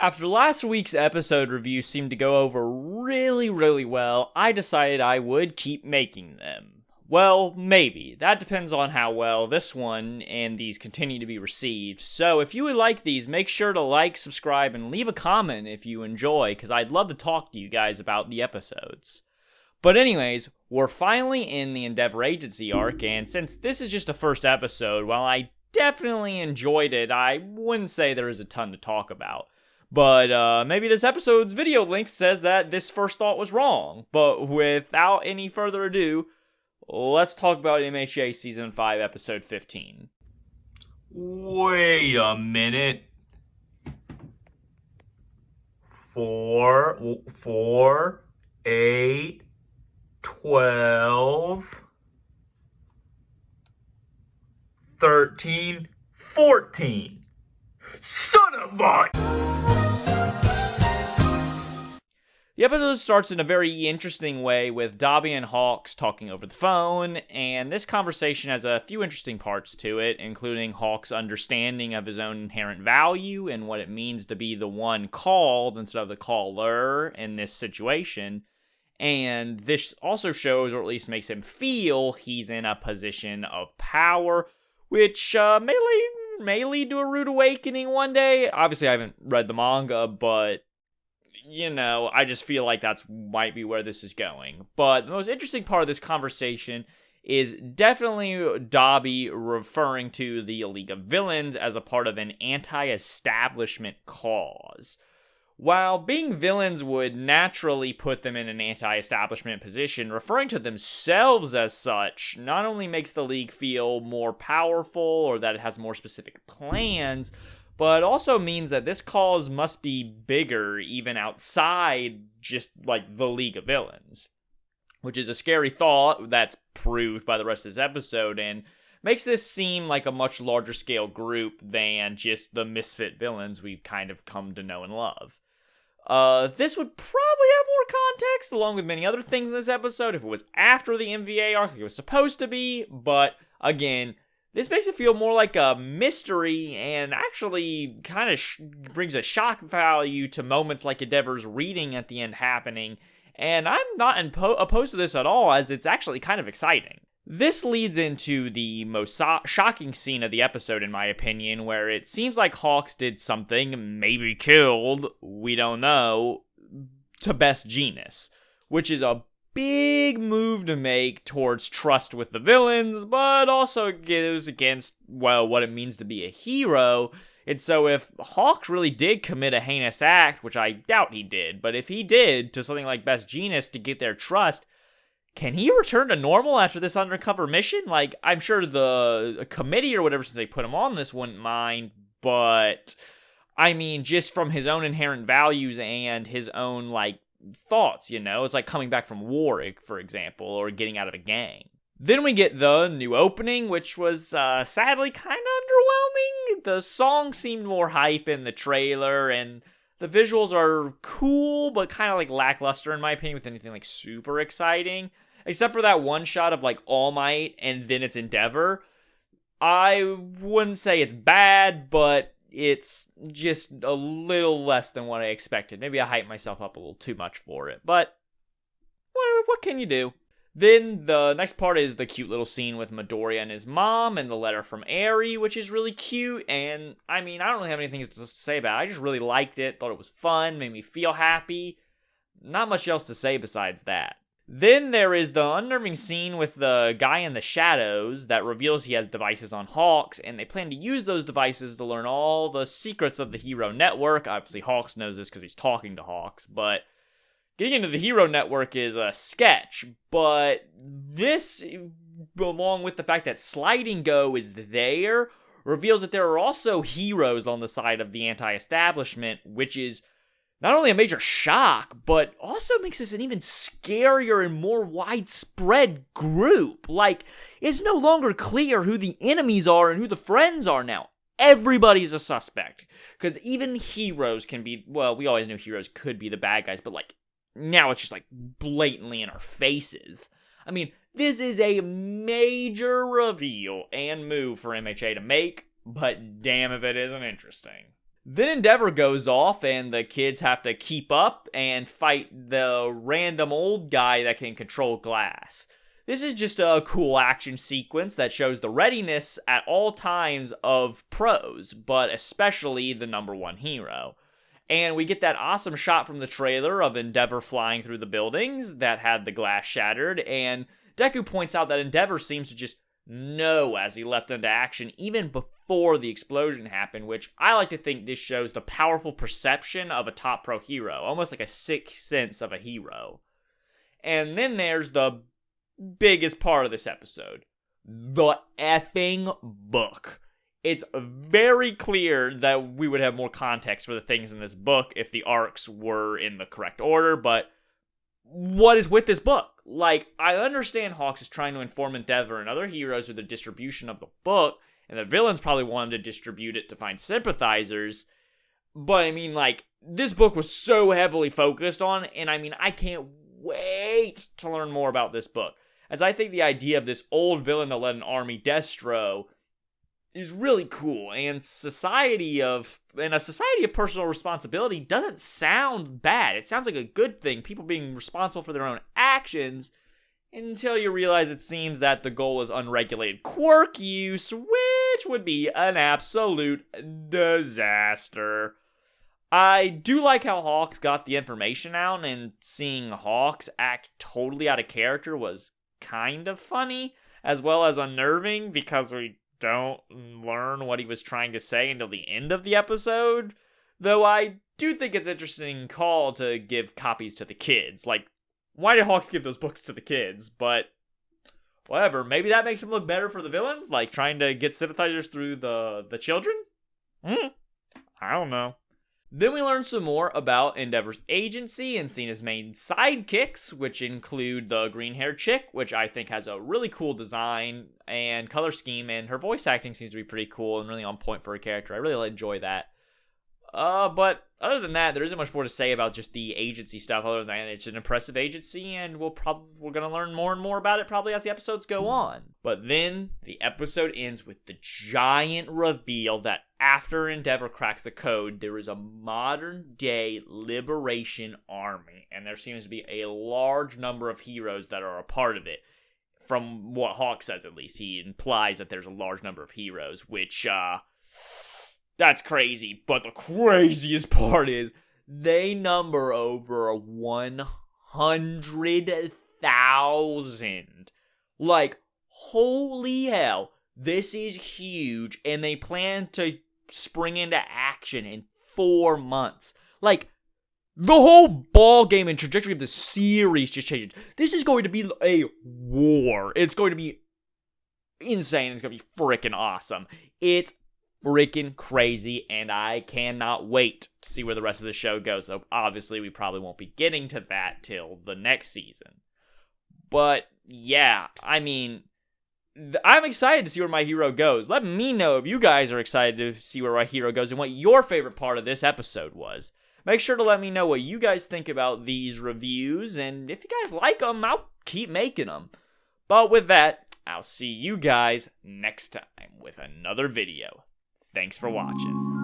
After last week's episode review seemed to go over really well, I decided I would keep making them. Well, maybe. That depends on how well this one and these continue to be received. So if you would like these, make sure to like, subscribe, and leave a comment if you enjoy, because I'd love to talk to you guys about the episodes. But anyways, we're finally in the Endeavor Agency arc, and since this is just a first episode, while I definitely enjoyed it, I wouldn't say there is a ton to talk about. But maybe this episode's video length says that this first thought was wrong. But without any further ado, let's talk about MHA Season 5, Episode 15. Wait a minute. 4, 8, 12, 13, 14. Son of a... The episode starts in a very interesting way with Dobby and Hawks talking over the phone, and this conversation has a few interesting parts to it, including Hawks' understanding of his own inherent value and what it means to be the one called instead of the caller in this situation. And this also shows, or at least makes him feel, he's in a position of power, which may lead to a rude awakening one day. Obviously, I haven't read the manga, but you know, I just feel like that's might be where this is going. But the most interesting part of this conversation is definitely Dobby referring to the League of Villains as a part of an anti-establishment cause. While being villains would naturally put them in an anti-establishment position, referring to themselves as such not only makes the League feel more powerful or that it has more specific plans, but also means that this cause must be bigger even outside just like the League of Villains. Which is a scary thought that's proved by the rest of this episode and makes this seem like a much larger scale group than just the misfit villains we've kind of come to know and love. This would probably have more context along with many other things in this episode if it was after the MVA arc like it was supposed to be, but again, this makes it feel more like a mystery and actually kind of brings a shock value to moments like Endeavor's reading at the end happening, and I'm not opposed to this at all as it's actually kind of exciting. This leads into the most shocking scene of the episode in my opinion, where it seems like Hawks did something, maybe killed, we don't know, to Best Genus, which is a big move to make towards trust with the villains, but also goes against, well, what it means to be a hero. And so if Hawks really did commit a heinous act, which I doubt he did, but if he did to something like Best Genus to get their trust, can he return to normal after this undercover mission? Like, I'm sure the committee or whatever, since they put him on this, wouldn't mind, but I mean, just from his own inherent values and his own, like, thoughts, you know? It's like coming back from war, for example, or getting out of a gang. Then we get the new opening, which was sadly kind of underwhelming. The song seemed more hype in the trailer, and the visuals are cool, but kind of like lackluster in my opinion with anything like super exciting. Except for that one shot of like All Might, and then it's Endeavor. I wouldn't say it's bad, but it's just a little less than what I expected. Maybe I hyped myself up a little too much for it, but what can you do? Then the next part is the cute little scene with Midoriya and his mom and the letter from Eri, which is really cute. And I mean, I don't really have anything to say about it. I just really liked it, thought it was fun, made me feel happy. Not much else to say besides that. Then there is the unnerving scene with the guy in the shadows that reveals he has devices on Hawks, and they plan to use those devices to learn all the secrets of the Hero Network. Obviously, Hawks knows this because he's talking to Hawks, but getting into the Hero Network is a sketch. But this, along with the fact that Sliding Go is there, reveals that there are also heroes on the side of the anti-establishment, which is not only a major shock, but also makes this an even scarier and more widespread group. Like, it's no longer clear who the enemies are and who the friends are now. Everybody's a suspect. Because even heroes can be, well, we always knew heroes could be the bad guys, but like, now it's just like blatantly in our faces. I mean, this is a major reveal and move for MHA to make, but damn if it isn't interesting. Then Endeavor goes off, and the kids have to keep up and fight the random old guy that can control glass. This is just a cool action sequence that shows the readiness at all times of pros, but especially the number one hero. And we get that awesome shot from the trailer of Endeavor flying through the buildings that had the glass shattered, and Deku points out that Endeavor seems to just know as he leapt into action even before the explosion happened, which I like to think this shows the powerful perception of a top pro hero, almost like a sixth sense of a hero. And then there's the biggest part of this episode, the effing book. It's very clear that we would have more context for the things in this book if the arcs were in the correct order, but what is with this book? Like, I understand Hawks is trying to inform Endeavor and other heroes of the distribution of the book, and the villains probably wanted to distribute it to find sympathizers, but I mean, like, this book was so heavily focused on, and I mean, I can't wait to learn more about this book, as I think the idea of this old villain that led an army, Destro, is really cool, and a society of personal responsibility doesn't sound bad. It sounds like a good thing, people being responsible for their own actions, until you realize it seems that the goal is unregulated quirk use, which would be an absolute disaster. I do like how Hawks got the information out, and seeing Hawks act totally out of character was kind of funny, as well as unnerving, because we don't learn what he was trying to say until the end of the episode. Though I do think it's an interesting call to give copies to the kids. Like, why did Hawks give those books to the kids? But whatever, maybe that makes him look better for the villains, like trying to get sympathizers through the children? I don't know. Then we learn some more about Endeavor's agency and Cena's main sidekicks, which include the green-haired chick, which I think has a really cool design and color scheme, and her voice acting seems to be pretty cool and really on point for her character. I really enjoy that. But other than that, there isn't much more to say about just the agency stuff, other than it's an impressive agency, and we're gonna learn more and more about it probably as the episodes go on. But then the episode ends with the giant reveal that after Endeavor cracks the code, there is a modern-day liberation army, and there seems to be a large number of heroes that are a part of it. From what Hawk says, at least, he implies that there's a large number of heroes, which, that's crazy, but the craziest part is they number over 100,000. Like, holy hell, this is huge, and they plan to spring into action in 4 months. Like, the whole ball game and trajectory of the series just changed. This is going to be a war. It's going to be insane. It's going to be freaking awesome. It's freaking crazy, and I cannot wait to see where the rest of the show goes. So obviously, we probably won't be getting to that till the next season. But yeah, I mean, I'm excited to see where my hero goes. Let me know if you guys are excited to see where my hero goes and what your favorite part of this episode was. Make sure to let me know what you guys think about these reviews, and if you guys like them, I'll keep making them. But with that, I'll see you guys next time with another video. Thanks for watching.